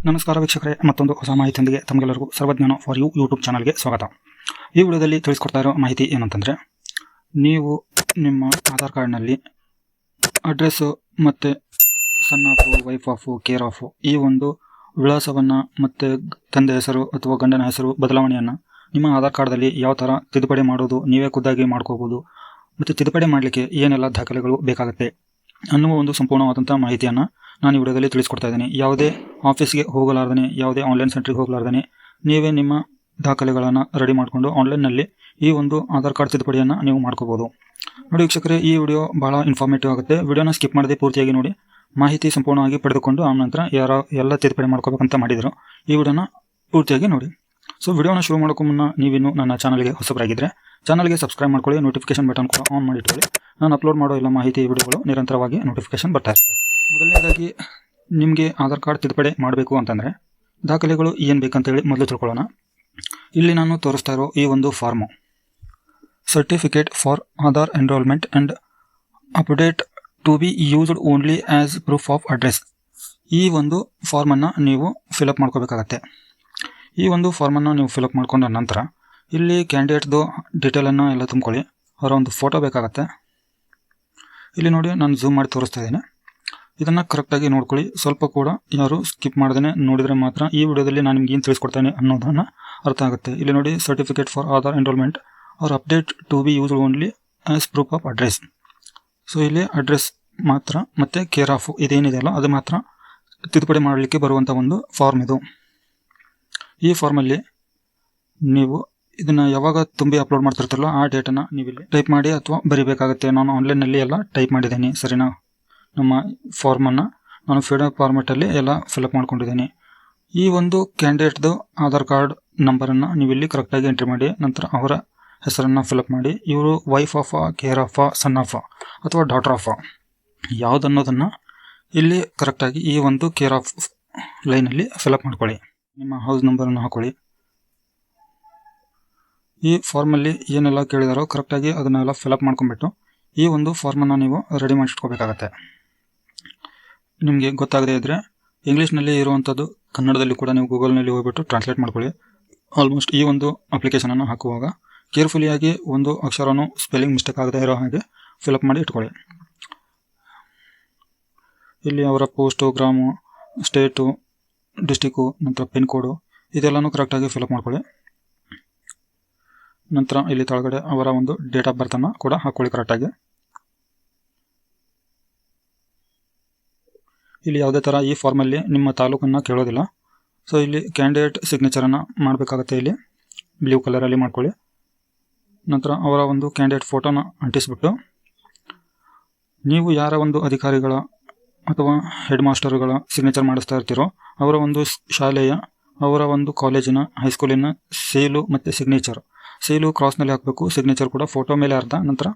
ನಮಸ್ಕಾರ ವೀಕ್ಷಕರೇ, ಮತ್ತೊಂದು ಹೊಸ ಮಾಹಿತಿಯೊಂದಿಗೆ ತಮಗೆಲ್ಲರಿಗೂ ಸರ್ವಜ್ಞಾನ ಫಾರ್ ಯು ಯೂಟ್ಯೂಬ್ ಚಾನಲ್ಗೆ ಸ್ವಾಗತ. ಈ ವಿಡಿಯೋದಲ್ಲಿ ತಿಳಿಸ್ಕೊಡ್ತಾ ಇರೋ ಮಾಹಿತಿ ಏನಂತಂದರೆ, ನೀವು ನಿಮ್ಮ ಆಧಾರ್ ಕಾರ್ಡ್ನಲ್ಲಿ ಅಡ್ರೆಸ್ಸು ಮತ್ತು son of, wife of, care of ಈ ಒಂದು ವಿಳಾಸವನ್ನು ಮತ್ತು ತಂದೆ ಹೆಸರು ಅಥವಾ ಗಂಡನ ಹೆಸರು ಬದಲಾವಣೆಯನ್ನು ನಿಮ್ಮ ಆಧಾರ್ ಕಾರ್ಡ್ದಲ್ಲಿ ಯಾವ ಥರ ತಿದ್ದುಪಡಿ ಮಾಡೋದು, ನೀವೇ ಖುದ್ದಾಗಿ ಮಾಡ್ಕೋಬೋದು ಮತ್ತು ತಿದ್ದುಪಡಿ ಮಾಡಲಿಕ್ಕೆ ಏನೆಲ್ಲ ದಾಖಲೆಗಳು ಬೇಕಾಗುತ್ತೆ ಅನ್ನುವ ಒಂದು ಸಂಪೂರ್ಣವಾದಂಥ ಮಾಹಿತಿಯನ್ನು ನಾನು ಈ ವಿಡಿಯೋದಲ್ಲಿ ತಿಳಿಸ್ಕೊಡ್ತಾ ಇದ್ದೀನಿ. ಯಾವುದೇ ಆಫೀಸ್ಗೆ ಹೋಗಲಾರ್ದೇ, ಯಾವುದೇ ಆನ್ಲೈನ್ ಸೆಂಟ್ರಿಗೆ ಹೋಗಲಾರ್ದೇ ನೀವೇ ನಿಮ್ಮ ದಾಖಲೆಗಳನ್ನು ರೆಡಿ ಮಾಡಿಕೊಂಡು ಆನ್ಲೈನ್ನಲ್ಲಿ ಈ ಒಂದು ಆಧಾರ್ ಕಾರ್ಡ್ ತಿದ್ದುಪಡಿಯನ್ನು ನೀವು ಮಾಡ್ಕೋಬೋದು. ನೋಡಿ ವೀಕ್ಷಕರೇ, ಈ ವಿಡಿಯೋ ಭಾಳ ಇನ್ಫಾರ್ಮೇಟಿವ್ ಆಗುತ್ತೆ. ವಿಡಿಯೋನ ಸ್ಕಿಪ್ ಮಾಡದೆ ಪೂರ್ತಿಯಾಗಿ ನೋಡಿ, ಮಾಹಿತಿ ಸಂಪೂರ್ಣವಾಗಿ ಪಡೆದುಕೊಂಡು ಆನಂತರ ಎಲ್ಲ ತಿದ್ದುಪಡಿ ಮಾಡ್ಕೋಬೇಕಂತ ಮಾಡಿದರು ಈ ವಿಡಿಯೋನ ಪೂರ್ತಿಯಾಗಿ ನೋಡಿ. ಸೊ ವಿಡಿಯೋನ ಶುರು ಮಾಡೋಕ್ಕೂ ಮುನ್ನ ನೀವಿನ್ನು ನನ್ನ ಚಾನಲ್ಗೆ ಹೊಸಬರಾಗಿದ್ದರೆ ಚಾನಲ್ಗೆ ಸಬ್ಸ್ಕ್ರೈಬ್ ಮಾಡ್ಕೊಳ್ಳಿ, ನೋಟಿಫಿಕೇಶನ್ ಬಟನ್ ಕೂಡ ಆನ್ ಮಾಡಿಟ್ಕೊಳ್ಳಿ. ನಾನು ಅಪ್ಲೋಡ್ ಮಾಡೋ ಎಲ್ಲ ಮಾಹಿತಿ ವಿಡಿಯೋಗಳು ನಿರಂತರವಾಗಿ ನೋಟಿಫಿಕೇಶನ್ ಬರ್ತಾ ಇರುತ್ತೆ. ಮೊದಲನೇದಾಗಿ ನಿಮಗೆ ಆಧಾರ್ ಕಾರ್ಡ್ ತಿದ್ದುಪಡಿ ಮಾಡಬೇಕು ಅಂತಂದರೆ ದಾಖಲೆಗಳು ಏನು ಬೇಕಂತೇಳಿ ಮೊದಲು ತಿಳ್ಕೊಳ್ಳೋಣ. ಇಲ್ಲಿ ನಾನು ತೋರಿಸ್ತಾ ಇರೋ ಈ ಒಂದು form, certificate for Aadhaar enrolment and update to be used only as proof of address, ಈ ಒಂದು ಫಾರ್ಮನ್ನು ನೀವು ಫಿಲಪ್ ಮಾಡ್ಕೋಬೇಕಾಗತ್ತೆ. ಈ ಒಂದು ಫಾರ್ಮನ್ನು ನೀವು ಫಿಲಪ್ ಮಾಡ್ಕೊಂಡ ನಂತರ ಇಲ್ಲಿ ಕ್ಯಾಂಡಿಡೇಟ್ದು ಡೀಟೇಲನ್ನು ಎಲ್ಲ ತುಂಬ್ಕೊಳ್ಳಿ. ಅವರ ಒಂದು ಫೋಟೋ ಬೇಕಾಗತ್ತೆ. ಇಲ್ಲಿ ನೋಡಿ, ನಾನು ಝೂಮ್ ಮಾಡಿ ತೋರಿಸ್ತಾ ಇದ್ದೀನಿ. ಇದನ್ನು ಕರೆಕ್ಟಾಗಿ ನೋಡ್ಕೊಳ್ಳಿ. ಸ್ವಲ್ಪ ಕೂಡ ಯಾರು ಸ್ಕಿಪ್ ಮಾಡ್ದೇ ನೋಡಿದರೆ ಮಾತ್ರ ಈ ವಿಡಿಯೋದಲ್ಲಿ ನಾನು ನಿಮ್ಗೆ ಏನು ತಿಳಿಸ್ಕೊಡ್ತೇನೆ ಅನ್ನೋದನ್ನು ಅರ್ಥ ಆಗುತ್ತೆ. ಇಲ್ಲಿ ನೋಡಿ, certificate for Aadhaar enrolment or update to be used only as proof of address. So ಇಲ್ಲಿ ಅಡ್ರೆಸ್ ಮಾತ್ರ ಮತ್ತು ಕೇರ್ ಆಫ್ ಇದೇನಿದೆಯಲ್ಲ ಅದು ಮಾತ್ರ ತಿದ್ದುಪಡಿ ಮಾಡಲಿಕ್ಕೆ ಬರುವಂಥ ಒಂದು ಫಾರ್ಮ್ ಇದು. ಈ ಫಾರ್ಮಲ್ಲಿ ನೀವು ಇದನ್ನು ಯಾವಾಗ ತುಂಬಿ ಅಪ್ಲೋಡ್ ಮಾಡ್ತಿರ್ತಾರಲ್ಲ ಆ ಡೇಟನ್ನು ನೀವು ಇಲ್ಲಿ ಟೈಪ್ ಮಾಡಿ ಅಥವಾ ಬರೀಬೇಕಾಗುತ್ತೆ. ನಾನು ಆನ್ಲೈನಲ್ಲಿ ಎಲ್ಲ ಟೈಪ್ ಮಾಡಿದ್ದೀನಿ, ಸರಿನಾ? ನಮ್ಮ ಫಾರ್ಮನ್ನು ನಾನು ಫೀಡರ್ ಫಾರ್ಮೆಟಲ್ಲಿ ಎಲ್ಲ ಫಿಲಪ್ ಮಾಡ್ಕೊಂಡಿದ್ದೀನಿ. ಈ ಒಂದು ಕ್ಯಾಂಡಿಡೇಟ್ದು ಆಧಾರ್ ಕಾರ್ಡ್ ನಂಬರನ್ನು ನೀವು ಇಲ್ಲಿ ಕರೆಕ್ಟಾಗಿ ಎಂಟ್ರಿ ಮಾಡಿ, ನಂತರ ಅವರ ಹೆಸರನ್ನು ಫಿಲಪ್ ಮಾಡಿ. ಇವರು wife of, care of, son of ಅಥವಾ ಡಾಟರ್ ಆಫ ಯಾವುದನ್ನೋದನ್ನು ಇಲ್ಲಿ ಕರೆಕ್ಟಾಗಿ ಈ ಒಂದು ಕೇರ್ ಆಫ್ ಲೈನಲ್ಲಿ ಫಿಲಪ್ ಮಾಡ್ಕೊಳ್ಳಿ. ನಿಮ್ಮ ಹೌಸ್ ನಂಬರನ್ನು ಹಾಕೊಳ್ಳಿ. ಈ ಫಾರ್ಮಲ್ಲಿ ಏನೆಲ್ಲ ಕೇಳಿದಾರೋ ಕರೆಕ್ಟಾಗಿ ಅದನ್ನೆಲ್ಲ ಫಿಲಪ್ ಮಾಡ್ಕೊಂಡ್ಬಿಟ್ಟು ಈ ಒಂದು ಫಾರ್ಮನ್ನು ನೀವು ರೆಡಿ ಮಾಡಿಟ್ಕೋಬೇಕಾಗತ್ತೆ. ನಿಮಗೆ ಗೊತ್ತಾಗದೇ ಇದ್ದರೆ ಇಂಗ್ಲೀಷ್ನಲ್ಲಿ ಇರುವಂಥದ್ದು ಕನ್ನಡದಲ್ಲಿ ಕೂಡ ನೀವು ಗೂಗಲ್ನಲ್ಲಿ ಹೋಗ್ಬಿಟ್ಟು ಟ್ರಾನ್ಸ್ಲೇಟ್ ಮಾಡ್ಕೊಳ್ಳಿ. ಆಲ್ಮೋಸ್ಟ್ ಈ ಒಂದು ಅಪ್ಲಿಕೇಶನನ್ನು ಹಾಕುವಾಗ ಕೇರ್ಫುಲಿಯಾಗಿ ಒಂದು ಅಕ್ಷರನೂ ಸ್ಪೆಲ್ಲಿಂಗ್ ಮಿಸ್ಟೇಕ್ ಆಗದೆ ಇರೋ ಹಾಗೆ ಫಿಲಪ್ ಮಾಡಿ ಇಟ್ಕೊಳ್ಳಿ. ಇಲ್ಲಿ ಅವರ ಪೋಸ್ಟು, ಗ್ರಾಮು, ಸ್ಟೇಟು, ಡಿಸ್ಟಿಕ್ಕು, ನಂತರ ಪಿನ್ ಕೋಡು ಇದೆಲ್ಲನೂ ಕರೆಕ್ಟಾಗಿ ಫಿಲಪ್ ಮಾಡ್ಕೊಳ್ಳಿ. ನಂತರ ಇಲ್ಲಿ ಕೆಳಗಡೆ ಅವರ ಒಂದು ಡೇಟ್ ಆಫ್ ಬರ್ತನ್ನು ಕೂಡ ಹಾಕ್ಕೊಳ್ಳಿ ಕರೆಕ್ಟಾಗಿ. ಇಲ್ಲಿ ಯಾವುದೇ ಥರ ಈ ಫಾರ್ಮಲ್ಲಿ ನಿಮ್ಮ ತಾಲೂಕನ್ನು ಕೇಳೋದಿಲ್ಲ. ಸೊ ಇಲ್ಲಿ ಕ್ಯಾಂಡಿಡೇಟ್ ಸಿಗ್ನೇಚರನ್ನು ಮಾಡಬೇಕಾಗತ್ತೆ. ಇಲ್ಲಿ ಬ್ಲೂ ಕಲರಲ್ಲಿ ಮಾಡ್ಕೊಳ್ಳಿ. ನಂತರ ಅವರ ಒಂದು ಕ್ಯಾಂಡಿಡೇಟ್ ಫೋಟೋನ ಅಂಟಿಸ್ಬಿಟ್ಟು ನೀವು ಯಾರ ಒಂದು ಅಧಿಕಾರಿಗಳ ಅಥವಾ ಹೆಡ್ ಮಾಸ್ಟರ್ಗಳ ಸಿಗ್ನೇಚರ್ ಮಾಡಿಸ್ತಾ ಇರ್ತೀರೋ ಅವರ ಒಂದು ಶಾಲೆಯ, ಅವರ ಒಂದು ಕಾಲೇಜಿನ, ಹೈಸ್ಕೂಲಿನ ಸೀಲು ಮತ್ತು ಸಿಗ್ನೇಚರ್. ಸೀಲು ಕ್ರಾಸ್ನಲ್ಲಿ ಹಾಕಬೇಕು, ಸಿಗ್ನೇಚರ್ ಕೂಡ ಫೋಟೋ ಮೇಲೆ ಅರ್ಧ, ನಂತರ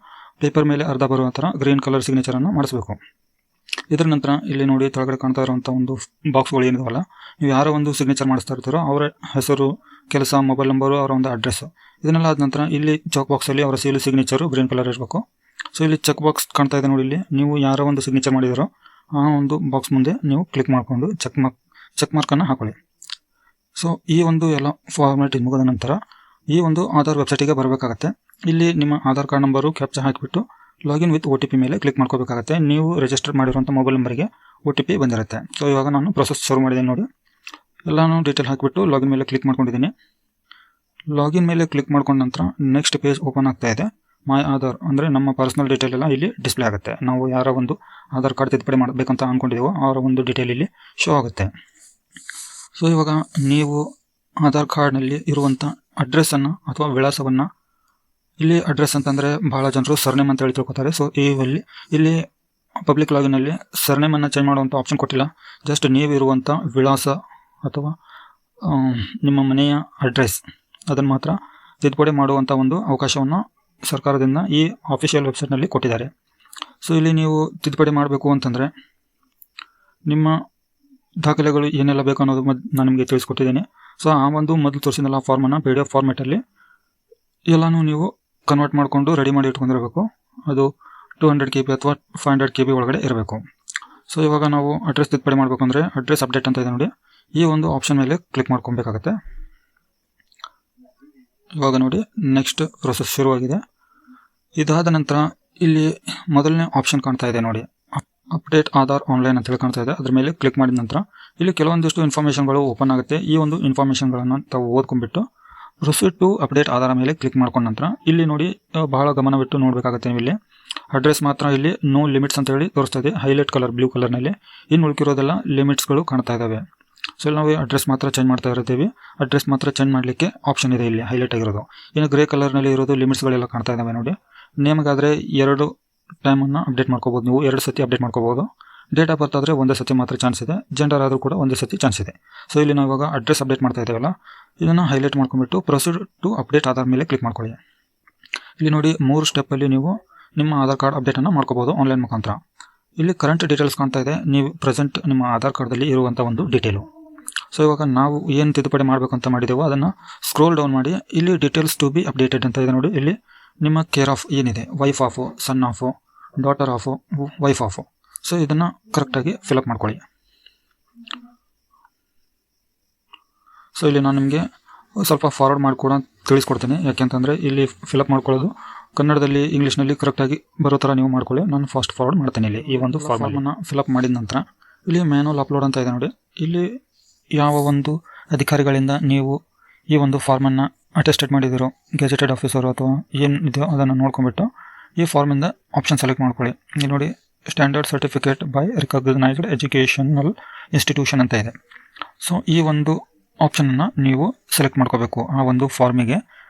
ಪೇಪರ್ ಮೇಲೆ ಅರ್ಧ ಬರುವ ಥರ ಗ್ರೀನ್ ಕಲರ್ ಸಿಗ್ನೇಚರನ್ನು ಮಾಡಿಸ್ಬೇಕು. ಇದರ ನಂತರ ಇಲ್ಲಿ ನೋಡಿ ಕೆಳಗಡೆ ಕಾಣ್ತಾ ಇರುವಂಥ ಒಂದು ಬಾಕ್ಸ್ಗಳು ಏನಿದಾವಲ್ಲ, ನೀವು ಯಾರೋ ಒಂದು ಸಿಗ್ನೇಚರ್ ಮಾಡಿಸ್ತಾ ಇರ್ತೀರೋ ಅವರ ಹೆಸರು, ಕೆಲಸ, ಮೊಬೈಲ್ ನಂಬರು, ಅವರ ಒಂದು ಅಡ್ರೆಸ್ಸು ಇದನ್ನೆಲ್ಲ ಆದ ನಂತರ ಇಲ್ಲಿ ಚೆಕ್ ಬಾಕ್ಸಲ್ಲಿ ಅವರ ಸೀಲು ಸಿಗ್ನೇಚರು ಗ್ರೀನ್ ಕಲರ್ ಇರಬೇಕು. ಸೊ ಇಲ್ಲಿ ಚೆಕ್ ಬಾಕ್ಸ್ ಕಾಣ್ತಾ ಇದೆ ನೋಡಿ, ಇಲ್ಲಿ ನೀವು ಯಾರೋ ಒಂದು ಸಿಗ್ನೇಚರ್ ಮಾಡಿದಿರೋ ಆ ಒಂದು ಬಾಕ್ಸ್ ಮುಂದೆ ನೀವು ಕ್ಲಿಕ್ ಮಾಡಿಕೊಂಡು ಚೆಕ್ ಮಾರ್ಕನ್ನು ಹಾಕೊಳ್ಳಿ. ಸೊ ಈ ಒಂದು ಎಲ್ಲ ಫಾರ್ಮ್ಯಾಟ್ ಮುಗಿದ ನಂತರ ಈ ಒಂದು ಆಧಾರ್ ವೆಬ್ಸೈಟಿಗೆ ಬರಬೇಕಾಗತ್ತೆ. ಇಲ್ಲಿ ನಿಮ್ಮ ಆಧಾರ್ ಕಾರ್ಡ್ ನಂಬರು ಕ್ಯಾಪ್ಚಾ ಹಾಕಿಬಿಟ್ಟು ಲಾಗಿನ್ ವಿತ್ OTP ಮೇಲೆ ಕ್ಲಿಕ್ ಮಾಡ್ಕೋಬೇಕಾಗತ್ತೆ. ನೀವು ರಿಜಿಸ್ಟರ್ ಮಾಡಿರುವಂಥ ಮೊಬೈಲ್ ನಂಬರಿಗೆ OTP ಬಂದಿರುತ್ತೆ. ಸೊ ಇವಾಗ ನಾನು ಪ್ರೊಸೆಸ್ ಶುರು ಮಾಡಿದ್ದೀನಿ ನೋಡಿ, ಎಲ್ಲನೂ ಡೀಟೇಲ್ ಹಾಕಿಬಿಟ್ಟು ಲಾಗಿನ್ ಮೇಲೆ ಕ್ಲಿಕ್ ಮಾಡ್ಕೊಂಡಿದ್ದೀನಿ. ಲಾಗಿನ್ ಮೇಲೆ ಕ್ಲಿಕ್ ಮಾಡ್ಕೊಂಡ ನಂತರ ನೆಕ್ಸ್ಟ್ ಪೇಜ್ ಓಪನ್ ಆಗ್ತಾ ಇದೆ. ಮೈ ಆಧಾರ್ ಅಂದರೆ ನಮ್ಮ ಪರ್ಸನಲ್ ಡೀಟೇಲ್ ಎಲ್ಲ ಇಲ್ಲಿ ಡಿಸ್ಪ್ಲೇ ಆಗುತ್ತೆ. ನಾವು ಯಾರ ಒಂದು ಆಧಾರ್ ಕಾರ್ಡ್ ತಿದ್ದುಪಡಿ ಮಾಡಬೇಕಂತ ಅಂದ್ಕೊಂಡಿದ್ದೀವೋ ಅವರ ಒಂದು ಡೀಟೇಲ್ ಇಲ್ಲಿ ಶೋ ಆಗುತ್ತೆ. ಸೊ ಇವಾಗ ನೀವು ಆಧಾರ್ ಕಾರ್ಡ್ನಲ್ಲಿ ಇರುವಂಥ ಅಡ್ರೆಸ್ಸನ್ನು ಅಥವಾ ವಿಳಾಸವನ್ನು, ಇಲ್ಲಿ ಅಡ್ರೆಸ್ ಅಂತಂದರೆ ಭಾಳ ಜನರು ಸರ್ನೇಮ್ ಅಂತ ಹೇಳಿ ತಿಳ್ಕೊತಾರೆ. ಸೊ ಇಲ್ಲಿ ಪಬ್ಲಿಕ್ ಲಾಗಿನಲ್ಲಿ ಸರ್ನೇಮನ್ನು ಚೇಂಜ್ ಮಾಡುವಂಥ ಆಪ್ಷನ್ ಕೊಟ್ಟಿಲ್ಲ. ಜಸ್ಟ್ ನೀವಿರುವಂಥ ವಿಳಾಸ ಅಥವಾ ನಿಮ್ಮ ಮನೆಯ ಅಡ್ರೆಸ್ ಅದನ್ನು ಮಾತ್ರ ತಿದ್ದುಪಡಿ ಮಾಡುವಂಥ ಒಂದು ಅವಕಾಶವನ್ನು ಸರ್ಕಾರದಿಂದ ಈ ಆಫಿಷಿಯಲ್ ವೆಬ್ಸೈಟ್ನಲ್ಲಿ ಕೊಟ್ಟಿದ್ದಾರೆ. ಸೊ ಇಲ್ಲಿ ನೀವು ತಿದ್ದುಪಡಿ ಮಾಡಬೇಕು ಅಂತಂದರೆ ನಿಮ್ಮ ದಾಖಲೆಗಳು ಏನೆಲ್ಲ ಬೇಕು ಅನ್ನೋದು ನಾನು ನಿಮಗೆ ತಿಳಿಸ್ಕೊಟ್ಟಿದ್ದೀನಿ. ಸೊ ಆ ಒಂದು ಮೊದಲು ತೋರಿಸಿದಲ್ಲ ಫಾರ್ಮನ್ನು PDF ಫಾರ್ಮೆಟಲ್ಲಿ ಎಲ್ಲನೂ ನೀವು ಕನ್ವರ್ಟ್ ಮಾಡಿಕೊಂಡು ರೆಡಿ ಮಾಡಿ ಇಟ್ಕೊಂಡಿರಬೇಕು. ಅದು 200 KB ಅಥವಾ 500 KB ಒಳಗಡೆ ಇರಬೇಕು. ಸೊ ಇವಾಗ ನಾವು ಅಡ್ರೆಸ್ ತಿದ್ದುಪಡಿ ಮಾಡಬೇಕು ಅಂದರೆ ಅಡ್ರೆಸ್ ಅಪ್ಡೇಟ್ ಅಂತ ಇದೆ ನೋಡಿ, ಈ ಒಂದು ಆಪ್ಷನ್ ಮೇಲೆ ಕ್ಲಿಕ್ ಮಾಡ್ಕೊಬೇಕಾಗತ್ತೆ. ಇವಾಗ ನೋಡಿ ನೆಕ್ಸ್ಟ್ ಪ್ರೊಸೆಸ್ ಶುರುವಾಗಿದೆ. ಇದಾದ ನಂತರ ಇಲ್ಲಿ ಮೊದಲನೇ ಆಪ್ಷನ್ ಕಾಣ್ತಾ ಇದೆ ನೋಡಿ, ಅಪ್ಡೇಟ್ ಆಧಾರ್ ಆನ್ಲೈನ್ ಅಂತ ಹೇಳಿ ಕಾಣ್ತಾ ಇದೆ. ಅದ್ರ ಮೇಲೆ ಕ್ಲಿಕ್ ಮಾಡಿದ ನಂತರ ಇಲ್ಲಿ ಕೆಲವೊಂದಿಷ್ಟು ಇನ್ಫಾರ್ಮೇಷನ್ಗಳು ಓಪನ್ ಆಗುತ್ತೆ. ಈ ಒಂದು ಇನ್ಫಾರ್ಮೇಷನ್ಗಳನ್ನು ತಾವು ಓದ್ಕೊಂಡ್ಬಿಟ್ಟು ಪ್ರೊಸೀಡ್ ಟು ಅಪ್ಡೇಟ್ ಆಧಾರ ಮೇಲೆ ಕ್ಲಿಕ್ ಮಾಡ್ಕೊಂಡ ನಂತರ ಇಲ್ಲಿ ನೋಡಿ ಬಹಳ ಗಮನವಿಟ್ಟು ನೋಡಬೇಕಾಗುತ್ತೆ. ನೀವು ಇಲ್ಲಿ ಅಡ್ರೆಸ್ ಮಾತ್ರ ಇಲ್ಲಿ ನೋ ಲಿಮಿಟ್ಸ್ ಅಂತ ಹೇಳಿ ತೋರಿಸ್ತಾ ಇದೆ, ಹೈಲೈಟ್ ಕಲರ್ ಬ್ಲೂ ಕಲರ್ನಲ್ಲಿ. ಇನ್ನು ಉಳ್ಕಿರೋದೆಲ್ಲ ಲಿಮಿಟ್ಸ್ಗಳು ಕಾಣ್ತಾ ಇದ್ದಾವೆ. ಸೊ ಇಲ್ಲಿ ನಾವು ಅಡ್ರೆಸ್ ಮಾತ್ರ ಚೇಂಜ್ ಮಾಡ್ತಾ ಇರ್ತೀವಿ. ಅಡ್ರೆಸ್ ಮಾತ್ರ ಚೇಂಜ್ ಮಾಡಲಿಕ್ಕೆ ಆಪ್ಷನ್ ಇದೆ ಇಲ್ಲಿ ಹೈಲೈಟ್ ಆಗಿರೋದು. ಇನ್ನು ಗ್ರೇ ಕಲರ್ನಲ್ಲಿ ಇರೋದು ಲಿಮಿಟ್ಸ್ಗಳೆಲ್ಲ ಕಾಣ್ತಾ ಇದ್ದಾವೆ ನೋಡಿ. ನೇಮ್ಗಾದರೆ 2 ಟೈಮನ್ನು ಅಪ್ಡೇಟ್ ಮಾಡ್ಕೋಬೋದು, ನೀವು 2 ಸತಿ ಅಪ್ಡೇಟ್ ಮಾಡ್ಕೋಬೋದು. ಡೇಟ್ ಆಫ್ ಬರ್ತ್ ಆದರೆ ಒಂದೇ ಸತಿ ಮಾತ್ರ ಚಾನ್ಸ್ ಇದೆ. ಜೆಂಡರ್ ಆದರೂ ಕೂಡ ಒಂದೇ ಸತಿ ಚಾನ್ಸ್ ಇದೆ. ಸೊ ಇಲ್ಲಿ ನಾವು ಇವಾಗ ಅಡ್ರೆಸ್ ಅಪ್ಡೇಟ್ ಮಾಡ್ತಾ ಇದ್ದೇವಲ್ಲ, ಇದನ್ನು ಹೈಲೈಟ್ ಮಾಡ್ಕೊಂಡ್ಬಿಟ್ಟು ಪ್ರೊಸೀಡ್ ಟು ಅಪ್ಡೇಟ್ ಆಧಾರ್ ಮೇಲೆ ಕ್ಲಿಕ್ ಮಾಡ್ಕೊಳ್ಳಿ. ಇಲ್ಲಿ ನೋಡಿ 3 ಸ್ಟೆಪ್ಪಲ್ಲಿ ನೀವು ನಿಮ್ಮ ಆಧಾರ್ ಕಾರ್ಡ್ ಅಪ್ಡೇಟನ್ನು ಮಾಡ್ಕೋಬೋದು ಆನ್ಲೈನ್ ಮುಖಾಂತರ. ಇಲ್ಲಿ ಕರೆಂಟ್ ಡೀಟೇಲ್ಸ್ ಕಾಣ್ತಾ ಇದೆ, ನೀವು ಪ್ರೆಸೆಂಟ್ ನಿಮ್ಮ ಆಧಾರ್ ಕಾರ್ಡಲ್ಲಿ ಇರುವಂಥ ಒಂದು ಡೀಟೇಲು. ಸೊ ಇವಾಗ ನಾವು ಏನು ತಿದ್ದುಪಡಿ ಮಾಡಬೇಕು ಅಂತ ಮಾಡಿದೆವೋ ಅದನ್ನು ಸ್ಕ್ರೋಲ್ ಡೌನ್ ಮಾಡಿ ಇಲ್ಲಿ ಡೀಟೇಲ್ಸ್ ಟು ಬಿ ಅಪ್ಡೇಟೆಡ್ ಅಂತ ಇದೆ ನೋಡಿ. ಇಲ್ಲಿ ನಿಮ್ಮ ಕೇರ್ ಆಫ್ ಏನಿದೆ, wife of, son of, daughter of, wife of. So ಇದನ್ನು ಕರೆಕ್ಟಾಗಿ ಫಿಲಪ್ ಮಾಡ್ಕೊಳ್ಳಿ. ಸೊ ಇಲ್ಲಿ ನಾನು ನಿಮಗೆ ಸ್ವಲ್ಪ ಫಾರ್ವರ್ಡ್ ಮಾಡಿ ಕೂಡ ತಿಳಿಸ್ಕೊಡ್ತೀನಿ. ಯಾಕೆಂತಂದರೆ ಇಲ್ಲಿ ಫಿಲಪ್ ಮಾಡ್ಕೊಳ್ಳೋದು ಕನ್ನಡದಲ್ಲಿ ಇಂಗ್ಲೀಷ್ನಲ್ಲಿ ಕರೆಕ್ಟಾಗಿ ಬರೋ ಥರ ನೀವು ಮಾಡ್ಕೊಳ್ಳಿ. ನಾನು ಫಾಸ್ಟ್ ಫಾರ್ವರ್ಡ್ ಮಾಡ್ತೀನಿ. ಇಲ್ಲಿ ಈ ಒಂದು ಫಾರ್ಮನ್ನು ಫಿಲಪ್ ಮಾಡಿದ ನಂತರ ಇಲ್ಲಿ ಮ್ಯಾನುವಲ್ ಅಪ್ಲೋಡ್ ಅಂತ ಇದೆ ನೋಡಿ. ಇಲ್ಲಿ ಯಾವ ಒಂದು ಅಧಿಕಾರಿಗಳಿಂದ ನೀವು ಈ ಒಂದು ಫಾರ್ಮನ್ನು ಅಟೆಸ್ಟೆಡ್ ಮಾಡಿದಿರೋ, ಗೆಜೆಟೆಡ್ ಆಫೀಸರು ಅಥವಾ ಏನಿದೆಯೋ ಅದನ್ನು ನೋಡ್ಕೊಂಡ್ಬಿಟ್ಟು ಈ ಫಾರ್ಮಿಂದ ಆಪ್ಷನ್ ಸೆಲೆಕ್ಟ್ ಮಾಡ್ಕೊಳ್ಳಿ. ಇಲ್ಲಿ ನೋಡಿ standard certificate by recognised educational institution ಅಂತ ಇದೆ. ಸೊ ಈ ಒಂದು ಆಪ್ಷನನ್ನು ನೀವು ಸೆಲೆಕ್ಟ್ ಮಾಡ್ಕೋಬೇಕು. ಆ ಒಂದು ಫಾರ್ಮಿಗೆ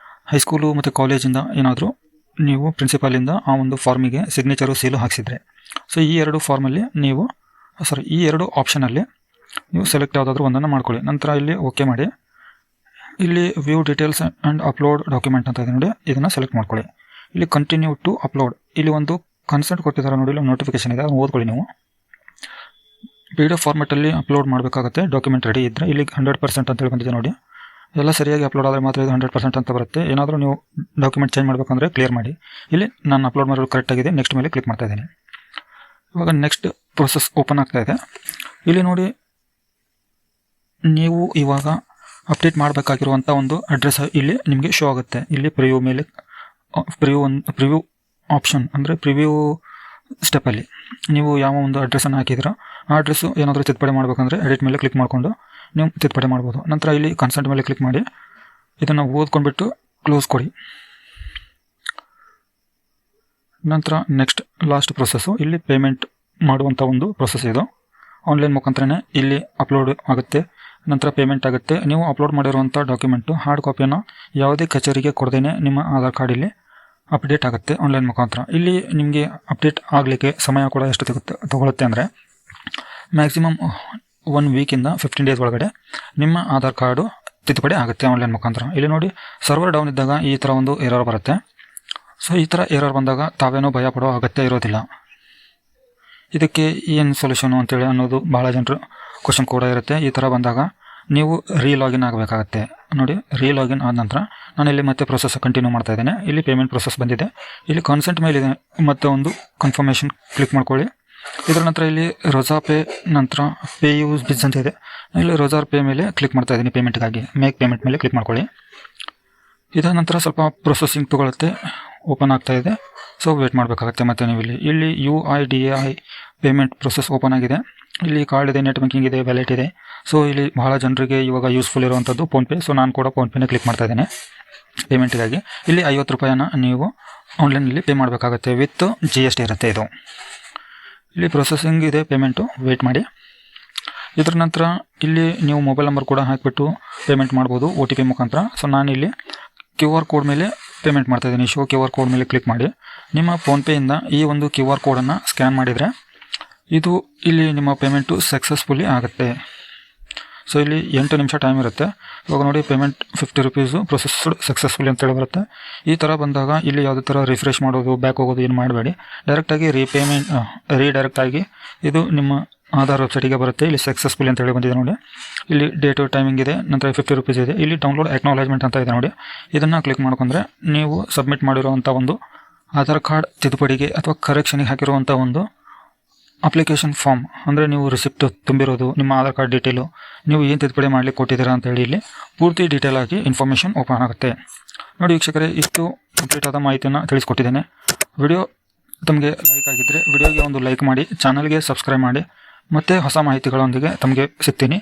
ಹೈಸ್ಕೂಲು ಮತ್ತು ಕಾಲೇಜಿಂದ ಏನಾದರೂ ನೀವು ಪ್ರಿನ್ಸಿಪಾಲಿಂದ ಆ ಒಂದು ಫಾರ್ಮಿಗೆ ಸಿಗ್ನೇಚರು ಸೀಲು ಹಾಕ್ಸಿದ್ರೆ, ಸೊ ಈ 2 ಫಾರ್ಮಲ್ಲಿ ನೀವು ಈ 2 ಆಪ್ಷನಲ್ಲಿ ನೀವು ಸೆಲೆಕ್ಟ್ ಯಾವುದಾದ್ರೂ ಒಂದನ್ನು ಮಾಡ್ಕೊಳ್ಳಿ. ನಂತರ ಇಲ್ಲಿ ಓಕೆ ಮಾಡಿ. ಇಲ್ಲಿ view details and upload document ಅಂತ ಇದೆ ನೋಡಿ, ಇದನ್ನು ಸೆಲೆಕ್ಟ್ ಮಾಡ್ಕೊಳ್ಳಿ. ಇಲ್ಲಿ ಕಂಟಿನ್ಯೂ ಟು ಅಪ್ಲೋಡ್, ಇಲ್ಲಿ ಒಂದು ಕನ್ಸೆಂಟ್ ಕೊಟ್ಟಿದ್ದಾರೆ ನೋಡಿ, ಇಲ್ಲಿ ನೋಟಿಫಿಕೇಶನ್ ಇದೆ, ಅದನ್ನು ಓದ್ಕೊಳ್ಳಿ. ನೀವು PDF ಫಾರ್ಮೆಟಲ್ಲಿ ಅಪ್ಲೋಡ್ ಮಾಡಬೇಕಾಗುತ್ತೆ. ಡಾಕ್ಯುಮೆಂಟ್ ರೆಡಿ ಇದ್ದರೆ ಇಲ್ಲಿ 100% ಅಂತೇಳಿ ಬಂದಿದೆ ನೋಡಿ. ಎಲ್ಲ ಸರಿಯಾಗಿ ಅಪ್ಲೋಡ್ ಆದರೆ ಮಾತ್ರ ಇದು 100% ಅಂತ ಬರುತ್ತೆ. ಏನಾದರೂ ನೀವು ಡಾಕ್ಯುಮೆಂಟ್ ಚೇಂಜ್ ಮಾಡಬೇಕಂದ್ರೆ ಕ್ಲಿಯರ್ ಮಾಡಿ. ಇಲ್ಲಿ ನಾನು ಅಪ್ಲೋಡ್ ಮಾಡೋದು ಕರೆಕ್ಟಾಗಿದೆ, ನೆಕ್ಸ್ಟ್ ಮೇಲೆ ಕ್ಲಿಕ್ ಮಾಡ್ತಾ ಇದ್ದೀನಿ. ಇವಾಗ ನೆಕ್ಸ್ಟ್ ಪ್ರೊಸೆಸ್ ಓಪನ್ ಆಗ್ತಾ ಇದೆ. ಇಲ್ಲಿ ನೋಡಿ ನೀವು ಇವಾಗ ಅಪ್ಡೇಟ್ ಮಾಡಬೇಕಾಗಿರುವಂಥ ಒಂದು ಅಡ್ರೆಸ್ ಇಲ್ಲಿ ನಿಮಗೆ ಶೋ ಆಗುತ್ತೆ. ಇಲ್ಲಿ ಪ್ರಿವ್ಯೂ ಮೇಲೆ ಪ್ರಿವ್ಯೂ ಆಪ್ಷನ್ ಅಂದರೆ ಪ್ರಿವ್ಯೂ ಸ್ಟೆಪ್ಪಲ್ಲಿ ನೀವು ಯಾವ ಒಂದು ಅಡ್ರೆಸ್ಸನ್ನು ಹಾಕಿದ್ದೀರೋ ಆ ಅಡ್ರೆಸ್ಸು ಏನಾದರೂ ತಿದ್ದುಪಡಿ ಮಾಡಬೇಕಂದ್ರೆ ಎಡಿಟ್ ಮೇಲೆ ಕ್ಲಿಕ್ ಮಾಡಿಕೊಂಡು ನೀವು ತಿದ್ದುಪಡಿ ಮಾಡ್ಬೋದು. ನಂತರ ಇಲ್ಲಿ ಕನ್ಸೆಂಟ್ ಮೇಲೆ ಕ್ಲಿಕ್ ಮಾಡಿ ಇದನ್ನು ಓದ್ಕೊಂಡ್ಬಿಟ್ಟು ಕ್ಲೋಸ್ ಕೊಡಿ. ನಂತರ ನೆಕ್ಸ್ಟ್ ಲಾಸ್ಟ್ ಪ್ರೊಸೆಸ್ಸು ಇಲ್ಲಿ ಪೇಮೆಂಟ್ ಮಾಡುವಂಥ ಒಂದು ಪ್ರೊಸೆಸ್ ಇದು. ಆನ್ಲೈನ್ ಮುಖಾಂತರನೇ ಇಲ್ಲಿ ಅಪ್ಲೋಡ್ ಆಗುತ್ತೆ, ನಂತರ ಪೇಮೆಂಟ್ ಆಗುತ್ತೆ. ನೀವು ಅಪ್ಲೋಡ್ ಮಾಡಿರುವಂಥ ಡಾಕ್ಯುಮೆಂಟು ಹಾರ್ಡ್ ಕಾಪಿಯನ್ನು ಯಾವುದೇ ಕಚೇರಿಗೆ ಕೊಡದೇನೆ ನಿಮ್ಮ ಆಧಾರ್ ಕಾರ್ಡ್ ಇಲ್ಲಿ ಅಪ್ಡೇಟ್ ಆಗುತ್ತೆ ಆನ್ಲೈನ್ ಮುಖಾಂತರ. ಇಲ್ಲಿ ನಿಮಗೆ ಅಪ್ಡೇಟ್ ಆಗಲಿಕ್ಕೆ ಸಮಯ ಕೂಡ ಎಷ್ಟು ತಗೊಳುತ್ತೆ ಅಂದರೆ ಮ್ಯಾಕ್ಸಿಮಮ್ 1 ವೀಕಿಂದ 15 ಡೇಸ್ ಒಳಗಡೆ ನಿಮ್ಮ ಆಧಾರ್ ಕಾರ್ಡು ತಿದ್ದುಪಡಿ ಆಗುತ್ತೆ ಆನ್ಲೈನ್ ಮುಖಾಂತರ. ಇಲ್ಲಿ ನೋಡಿ ಸರ್ವರ್ ಡೌನ್ ಇದ್ದಾಗ ಈ ಥರ ಒಂದು ಎರರ್ ಬರುತ್ತೆ. ಸೊ ಈ ಥರ ಎರರ್ ಬಂದಾಗ ತಾವೇನೋ ಭಯ ಪಡೋ ಅಗತ್ಯ ಇರೋದಿಲ್ಲ. ಇದಕ್ಕೆ ಏನು ಸೊಲ್ಯೂಷನು ಅಂತೇಳಿ ಅನ್ನೋದು ಭಾಳ ಜನರು ಕ್ವಶನ್ ಕೂಡ ಇರುತ್ತೆ. ಈ ಥರ ಬಂದಾಗ ನೀವು ರೀಲಾಗಿನ್ ಆಗಬೇಕಾಗತ್ತೆ ನೋಡಿ. ರೀಲಾಗಿನ್ ಆದ ನಂತರ ನಾನು ಇಲ್ಲಿ ಮತ್ತೆ ಪ್ರೊಸೆಸ್ ಕಂಟಿನ್ಯೂ ಮಾಡ್ತಾ ಇದ್ದೇನೆ. ಇಲ್ಲಿ ಪೇಮೆಂಟ್ ಪ್ರೊಸೆಸ್ ಬಂದಿದೆ. ಇಲ್ಲಿ ಕಾನ್ಸೆಂಟ್ ಮೇಲಿದೆ, ಮತ್ತೆ ಒಂದು ಕನ್ಫರ್ಮೇಷನ್ ಕ್ಲಿಕ್ ಮಾಡ್ಕೊಳ್ಳಿ. ಇದರ ನಂತರ ಇಲ್ಲಿ ರೋಜಾ ಪೇ, ನಂತರ ಪೇ ಯೂಸ್ ಬಿಸ್ ಅಂತ ಇದೆ. ಇಲ್ಲಿ ರೋಜಾ ಪೇ ಮೇಲೆ ಕ್ಲಿಕ್ ಮಾಡ್ತಾ ಇದ್ದೀನಿ ಪೇಮೆಂಟ್ಗಾಗಿ. ಮೇಕ್ ಪೇಮೆಂಟ್ ಮೇಲೆ ಕ್ಲಿಕ್ ಮಾಡ್ಕೊಳ್ಳಿ. ಇದಾದ ನಂತರ ಸ್ವಲ್ಪ ಪ್ರೊಸೆಸಿಂಗ್ ತೊಗೊಳುತ್ತೆ, ಓಪನ್ ಆಗ್ತಾ ಇದೆ. ಸೊ ವೇಟ್ ಮಾಡಬೇಕಾಗುತ್ತೆ. ಮತ್ತು ನೀವು ಇಲ್ಲಿ UIDAI ಪೇಮೆಂಟ್ ಪ್ರೊಸೆಸ್ ಓಪನ್ ಆಗಿದೆ. ಇಲ್ಲಿ ಕಾರ್ಡ್ ಇದೆ, ನೆಟ್ ಬ್ಯಾಂಕಿಂಗ್ ಇದೆ, ವ್ಯಾಲೆಟ್ ಇದೆ. ಸೊ ಇಲ್ಲಿ ಬಹಳ ಜನರಿಗೆ ಇವಾಗ ಯೂಸ್ಫುಲ್ ಇರುವಂಥದ್ದು ಫೋನ್ಪೇ. ಸೊ ನಾನು ಕೂಡ ಫೋನ್ಪೇನೇ ಕ್ಲಿಕ್ ಮಾಡ್ತಾ ಇದ್ದೇನೆ ಪೇಮೆಂಟಿಗಾಗಿ. ಇಲ್ಲಿ 50 ರೂಪಾಯಿನ ನೀವು ಆನ್ಲೈನಲ್ಲಿ ಪೇ ಮಾಡಬೇಕಾಗುತ್ತೆ, ವಿತ್ GST ಇರುತ್ತೆ ಇದು. ಇಲ್ಲಿ ಪ್ರೊಸೆಸಿಂಗ್ ಇದೆ ಪೇಮೆಂಟು, ವೇಟ್ ಮಾಡಿ. ಇದರ ನಂತರ ಇಲ್ಲಿ ನೀವು ಮೊಬೈಲ್ ನಂಬರ್ ಕೂಡ ಹಾಕಿಬಿಟ್ಟು ಪೇಮೆಂಟ್ ಮಾಡ್ಬೋದು OTP ಮುಖಾಂತರ. ಸೊ ನಾನಿಲ್ಲಿ QR ಕೋಡ್ ಮೇಲೆ ಪೇಮೆಂಟ್ ಮಾಡ್ತಾ ಇದ್ದೀನಿ. ಶೋ QR ಕೋಡ್ ಮೇಲೆ ಕ್ಲಿಕ್ ಮಾಡಿ ನಿಮ್ಮ ಫೋನ್ಪೇಯಿಂದ ಈ ಒಂದು QR ಕೋಡನ್ನು ಸ್ಕ್ಯಾನ್ ಮಾಡಿದರೆ ಇದು ಇಲ್ಲಿ ನಿಮ್ಮ ಪೇಮೆಂಟು ಸಕ್ಸಸ್ಫುಲಿ ಆಗುತ್ತೆ. ಸೊ ಇಲ್ಲಿ 8 ನಿಮಿಷ ಟೈಮ್ ಇರುತ್ತೆ. ಇವಾಗ ನೋಡಿ ಪೇಮೆಂಟ್ 50 ರೂಪೀಸು ಪ್ರೊಸೆಸ್ಡ್ ಸಕ್ಸಸ್ಫುಲಿ ಅಂತೇಳಿ ಬರುತ್ತೆ. ಈ ಥರ ಬಂದಾಗ ಇಲ್ಲಿ ಯಾವುದೇ ಥರ ರಿಫ್ರೆಶ್ ಮಾಡೋದು, ಬ್ಯಾಕ್ ಹೋಗೋದು ಏನು ಮಾಡಬೇಡಿ. ಡೈರೆಕ್ಟಾಗಿ ರೀಡೈರೆಕ್ಟ್ ಆಗಿ ಇದು ನಿಮ್ಮ ಆಧಾರ್ ವೆಬ್ಸೈಟಿಗೆ ಬರುತ್ತೆ. ಇಲ್ಲಿ ಸಕ್ಸಸ್ಫುಲಿ ಅಂತೇಳಿ ಬಂದಿದೆ ನೋಡಿ. ಇಲ್ಲಿ ಡೇಟು ಟೈಮಿಂಗ್ ಇದೆ, ನಂತರ 50 ರೂಪೀಸ್ ಇದೆ. ಇಲ್ಲಿ ಡೌನ್ಲೋಡ್ ಅಕ್ನಾಲೇಜ್ಮೆಂಟ್ ಅಂತ ಇದೆ ನೋಡಿ. ಇದನ್ನು ಕ್ಲಿಕ್ ಮಾಡ್ಕೊಂಡ್ರೆ ನೀವು ಸಬ್ಮಿಟ್ ಮಾಡಿರುವಂಥ ಒಂದು ಆಧಾರ್ ಕಾರ್ಡ್ ತಿದ್ದುಪಡಿಗೆ ಅಥವಾ ಕರೆಕ್ಷನಿಗೆ ಹಾಕಿರುವಂಥ ಒಂದು ಅಪ್ಲಿಕೇಶನ್ ಫಾರ್ಮ್ ಅಂದರೆ ನೀವು ರಿಸಿಪ್ಟ್ ತುಂಬಿರೋದು, ನಿಮ್ಮ ಆಧಾರ್ ಕಾರ್ಡ್ ಡೀಟೇಲು, ನೀವು ಏನು ತಿದ್ದುಪಡಿ ಮಾಡಲಿಕ್ಕೆ ಕೊಟ್ಟಿದ್ದೀರಾ ಅಂತ ಹೇಳಿ ಇಲ್ಲಿ ಪೂರ್ತಿ ಡೀಟೇಲ್ ಆಗಿ ಇನ್ಫಾರ್ಮೇಷನ್ ಓಪನ್ ಆಗುತ್ತೆ. ನೋಡಿ ವೀಕ್ಷಕರೇ, ಇಷ್ಟು ಕಂಪ್ಲೀಟ್ ಆದ ಮಾಹಿತಿಯನ್ನು ತಿಳಿಸ್ಕೊಟ್ಟಿದ್ದೇನೆ. ವಿಡಿಯೋ ತಮಗೆ ಲೈಕ್ ಆಗಿದ್ದರೆ ವಿಡಿಯೋಗೆ ಒಂದು ಲೈಕ್ ಮಾಡಿ, ಚಾನಲ್ಗೆ ಸಬ್ಸ್ಕ್ರೈಬ್ ಮಾಡಿ, ಮತ್ತೆ ಹೊಸ ಮಾಹಿತಿಗಳೊಂದಿಗೆ ತಮಗೆ ಸಿಗ್ತೀನಿ.